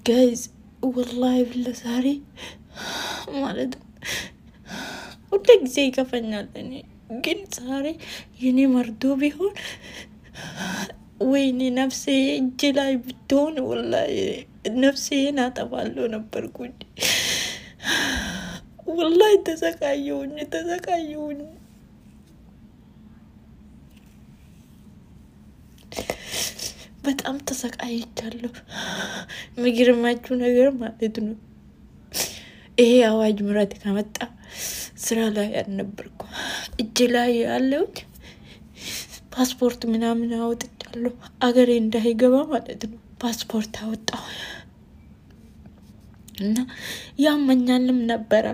guys والله بالله ማለት ሁሉ ጊዜ ይከፈኛል እኔ ግን ዛሬ የኔ መርዶ ቢሆን ወይኔ ነፍሴ እጄ ላይ ብትሆን والله ነፍሴን አጠፋለሁ ነበርኩኝ والله ተሰቃየሁኝ በጣም ተሰቃይቻለሁ የሚገርማችሁ ነገር ማለት ነው ይሄ አዋጅ ምራት ከመጣ ስራ ላይ አልነበርኩ እጄ ላይ ያለው ፓስፖርት ምናምን አውጥቻለሁ አገሬ እንዳይገባ ማለት ነው ፓስፖርት አወጣሁ እና ያመኛልም ነበር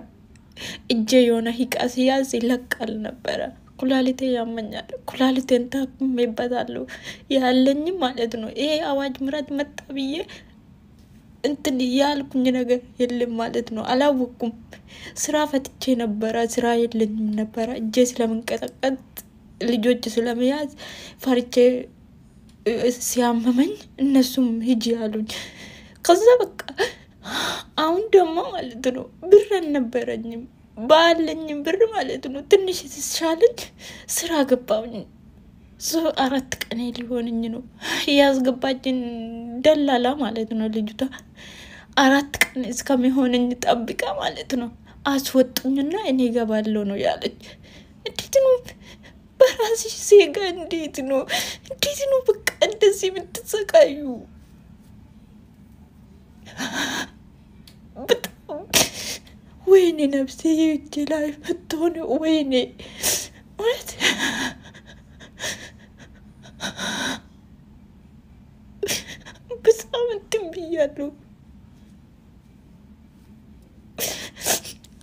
እጄ የሆነ ሂቃስ ያዝ ይለቃል ነበር ኩላሊቴ ያመኛል ኩላሊቴን ታምሜበታለሁ ያለኝ ማለት ነው ይሄ አዋጅ ምራት መጣ ብዬ እንትን ያልኩኝ ነገር የለም ማለት ነው አላወኩም ስራ ፈትቼ ነበር ስራ የለኝም ነበር እጄ ስለምንቀጠቀጥ ልጆች ስለመያዝ ፈርቼ ሲያመመኝ እነሱም ሂጂ ያሉኝ ከዛ በቃ አሁን ደግሞ ማለት ነው ብር አልነበረኝም ባለኝም ብር ማለት ነው ትንሽ ተሻለኝ ስራ ገባሁኝ አራት ቀን ሊሆንኝ ነው ያስገባችን ደላላ ማለት ነው ልጅቷ አራት ቀን እስከሚሆንኝ ጠብቃ ማለት ነው አስወጡኝና እኔ ገባለሁ ነው ያለች እንዴት ነው በራስሽ ዜጋ እንዴት ነው በቃ እንደዚህ የምትሰቃዩ ወይኔ ነፍሴ እጄ ላይ ብትሆን ወይኔ ማለት በጣም እንትን ብያለሁ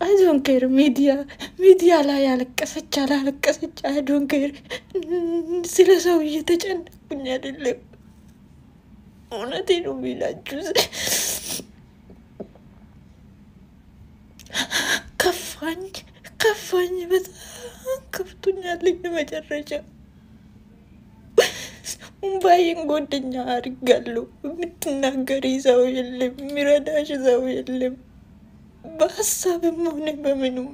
I don't care ሚዲያ ላይ ያለቀሰች I don't care ስለ ሰው እየተጨነቅኩኝ አይደለም እውነቴን ነው የሚላችሁ ከፋኝ በጣም ከፍቶኛል ለመጨረሻ ባይን ጎደኛ አድርጋለሁ የምትናገሪ ሰው የለም የሚረዳሽ ሰው የለም በሐሳብም ሆነ በምንም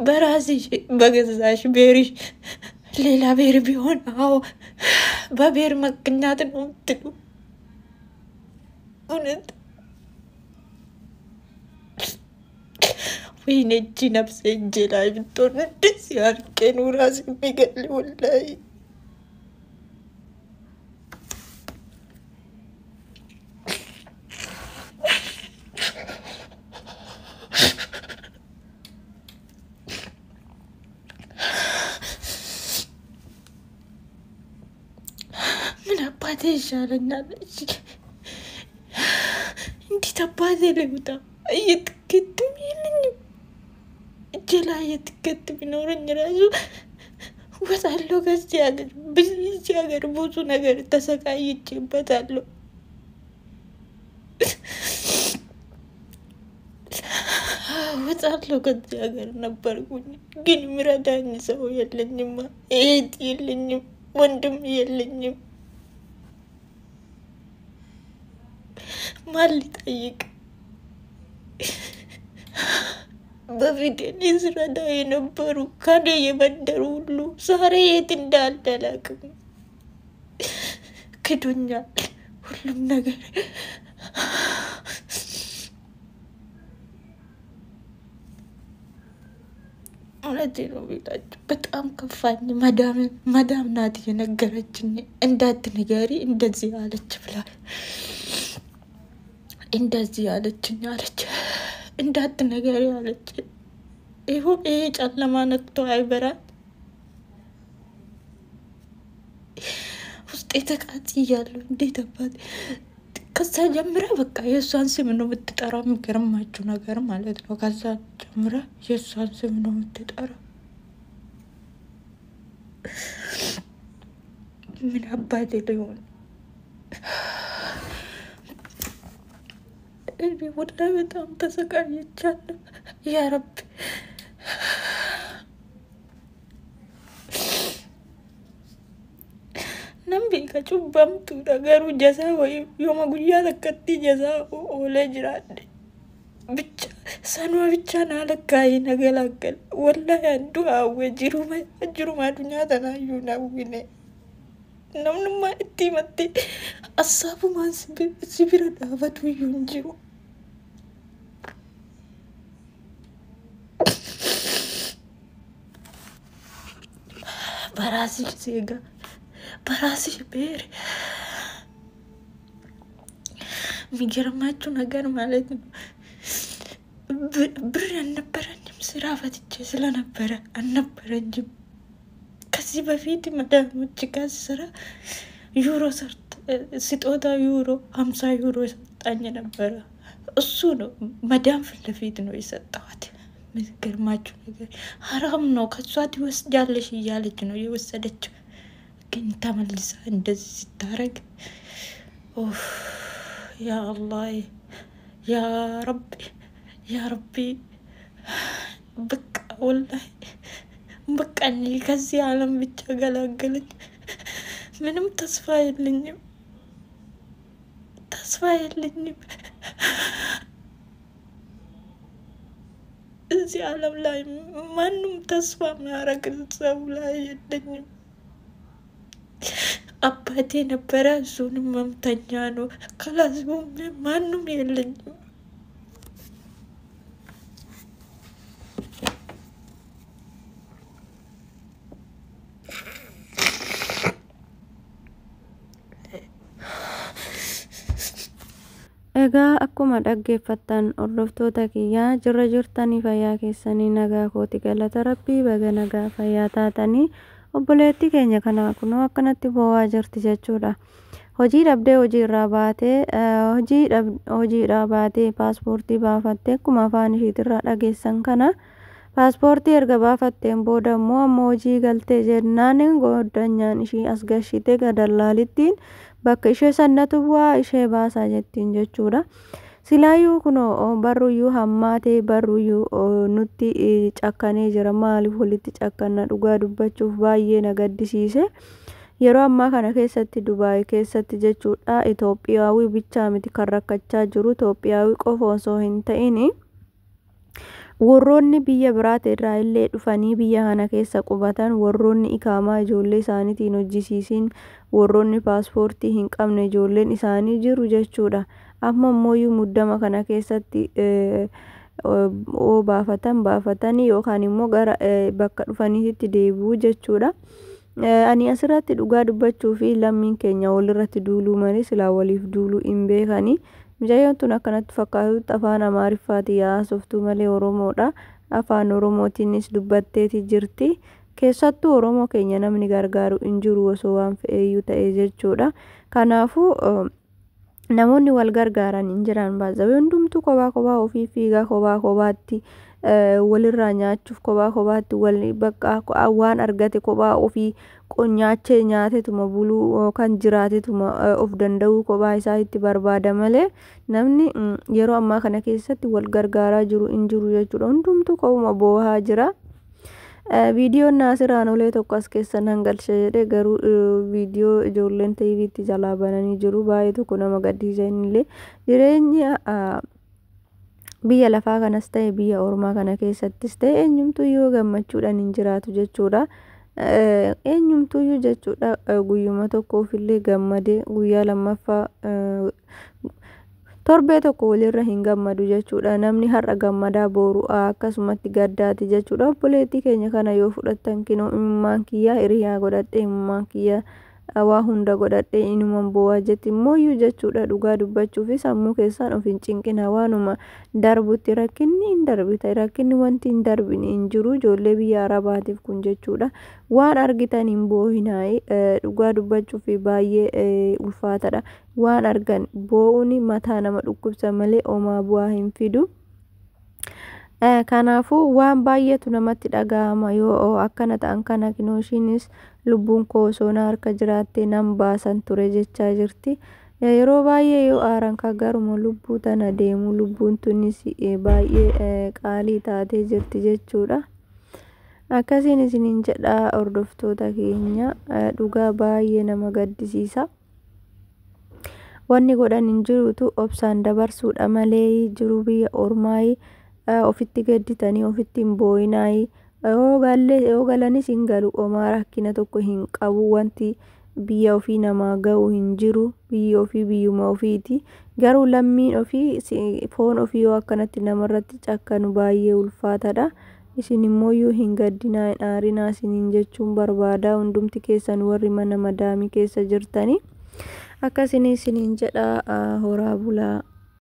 በራስሽ በገዛሽ ቤሪሽ ሌላ ቤር ቢሆን አዎ በቤር መቅኛት ነው የምትሉ እውነት ወይኔ እጅ ነፍሴ እጄ ላይ ብትሆን ደስ ያርቀኝ ራስ የሚገል ወላሂ ምን አባቴ ይሻለኛል እንዴት አባቴ ልውጣ እየተከተም ይልኝ እጀላ እየተከተም ቢኖርኝ ራሱ ወጣለሁ ከዚህ ሀገር ብዙ ነገር ተሰቃይቼበታለሁ ወጣለሁ ከዚህ ሀገር ነበርኩኝ ግን ምረዳኝ ሰው የለኝም እህት የለኝም ወንድም የለኝም ማን ሊጠይቅ በፊት ይስረዳ የነበሩ ከኔ የመንደሩ ሁሉ ዛሬ የት እንዳለ አላውቅም ክዶኛል ሁሉም ነገር እውነቴን ነው የምላችሁ በጣም ከፋኝ ማዳም ናት የነገረችኝ እንዳትንገሪ እንደዚህ አለች ብላ እንደዚህ አለችኝ አለች እንዳትነገሪ አለች ይሄ ጨለማ ነክቶ አይበራል ውስጤ ተቃጥያለሁ እንዴት አባት ከዛ ጀምራ በቃ የሷን ስም ነው የምትጠራው የሚገርማችሁ ነገር ማለት ነው ከዛ ጀምራ የሷን ስም ነው የምትጠራው ምን አባቴ ሊሆን እኔ ወደ በጣም ተሰቃይቻለሁ ያ ረብ namni ka cubbamtuudha garuu jazaa wayii yooma guyyaa takkatti jazaa oolee jiraadhe bicha sanuma bicha naa lakkaa'ee na galaaggala wallahi addu hawwee jiruma addunyaa tanaayyuu na uwwine namnummaa itti himattee assaabumaan si bira dhaabatu iyyuu hin jiru. Barasi sega barasi bere የሚገርማችሁ ነገር ማለት ነው ብር አልነበረኝም ስራ ፈትቼ ስለነበረ አልነበረኝም ከዚህ በፊት መዳሞች ጋር ስራ ዩሮ ስጦታ ዩሮ 50 ዩሮ ሰጣኝ ነበር እሱ ነው መዳም ፊት ለፊት ነው የሰጠዋት የሚገርማችሁ ነገር حرام ነው ከሷ ትወስጃለሽ እያለች ነው የወሰደችው ግን ተመልሳ እንደዚህ ሲታረግ ኦፍ ያ አላህ ያ ረቢ በቃ ወላሂ በቃ እኔ ከዚህ ዓለም ብቻ ገላገለኝ ምንም ተስፋ የለኝም እዚህ ዓለም ላይ ማንም ተስፋ የሚያረግ ሰው ላይ የለኝም አባቴ ነበረ እሱንም መምተኛ ነው ከላዝሙ ማንም የለኝም Egaa akkuma dhaggeeffattan hordoftoota kiyyaa jirra jirtanii fayyaa keessanii nagaa kooti galata rabbii baga nagaa fayyaa taatanii obboleettii keenya kana kunoo akkanatti bo'aa jirti jechuudha. Hojii dhabdee hojiidhaa baatee paaspoortii baafattee akkuma afaan ishiitirraa dhageessan kana paaspoortii erga baafatteen booda immoo amma hojii galtee jennaan gooddanyaan ishii as gashite gadallaalittiin bakka ishee sannatu bu'aa ishee baasaa jettiin jechuudha. Silaayyuu kunoo barruyyuu hammaatee barruyyuu nutti cakkanee jira maaliif walitti cakkanna dhugaa dubbachuuf baay'ee na gaddisiise. Yeroo ammaa kana keessatti Dubaay keessatti jechuudha Itoophiyaawii bichaa miti kan rakkachaa jiru Itoophiyaawii qofa osoo hin ta'in warroonni biyya biraati irraa illee dhufanii biyya kana keessa qubatan warroonni ikaamaa ijoollee isaaniitiin hojjisiisin warroonni paaspoortii hin qabne ijoolleen isaanii jiru jechuudha. Amma immoo muddama kana keessatti baafatanii yookaan immoo gara bakka dhufaniitti deebi'u jechuudha. Ani asirratti dhugaa dubbachuu fi lammiin keenya walirratti duuluu malee silaa waliif duuluu hin beekani. Mucayyoon tun akkanatti fakkaatutti afaan Amaariffaatiin haasoftu malee Oromoodha. Afaan Oromootiinis dubbatteeti jirti. Keessattuu Oromoo keenya namni gargaaru hin jiru osoo waan fe'eeyyuu ta'e jechuudha. Kanaafuu namoonni wal gargaaran hin jiran baay'ee hundumtuu kophaa ofii fiigaa kophaatti walirraa nyaachuuf kophaatti wal bakka waan argate kophaa ofii nyaachee nyaatetuma buluu kan jiraatetuma of danda'uu kophaa isaa itti barbaada malee namni yeroo ammaa kana keessatti wal gargaaraa jiru hin jiru jechuudha. Hundumtuu kophuma boohaa jira. Viidiyoon naasiraan olee tokko as keessa nan galchee jedhe garuu viidiyoo ijoolleen TV'tti jalaa bananii jiru baay'ee tokko nama gaddisiisa illee jireenya biyya lafaa kanas ta'e biyya ormaa kana keessattis ta'e eenyumtuyyuu gammachuudhaan hin jiraatu jechuudha. Eenyumtuyyuu jechuudha guyyuma tokkoofillee gammadee guyyaa lammaffaa torbee tokko walirra hin gammadu jechuudha. Namni har'a gammadaa booru akkasumatti gaddaati jechuudha. Obboleettii keenya kana yoo fudhattan kinoo imimmaan kiyyaa hiriyaa godhadhee imimmaan kiyyaa waa hunda godhadhee inuman boo'aa jetti immoo jechuudha. Dhugaa dubbachuu fi sammuu keessaan of hin cinqina waanuma darbutti rakkinni hin darbita rakkinni wanti hin darbine hin jiru ijoollee biyya arabaatiif kun jechuudha. Waan argitan hin boo'inaayi dhugaa dubbachuu fi baay'ee ulfaatadha. Waan argan boo'uun mataa nama dhukkubsa malee homaa bu'aa hin fidu. Kanaafuu waan baay'eetu namatti dhagahama yoo akkana ta'an kana kinooshiinis lubbuun koo osoo na harka jiraattee nan baasan ture jechaa jirti. Yeroo baay'ee yoo aaran garuma lubbuu tana deemu lubbuun tunis baay'ee qaalii taatee jirti jechuudha. akkasiin isiniin jedha hordoftoota keenya dhugaa baay'ee nama gaddisiisa. Wanni godhan hin jirutu obsaan dabarsuudha malee jiru biyya ormaa ofitti gadditanii ofitti hin boo'inaa. yoo galanis hin galu homaa rakkina tokko hin qabu. Wanti biyya ofii namaa ga'u hin jiru. Biyya ofii biyyuma ofiiti. Garuu lammiin ofii foon ofii yoo akkanatti namarratti cakkanu baay'ee ulfaataadha. Isin immoo yoo hin gaddinaa hin aarinaa isiniin jechuun barbaada. Hundumti keessan warri mana madaamii keessa jirtanii akkasiin isiniin jedha. Horaa bulaa.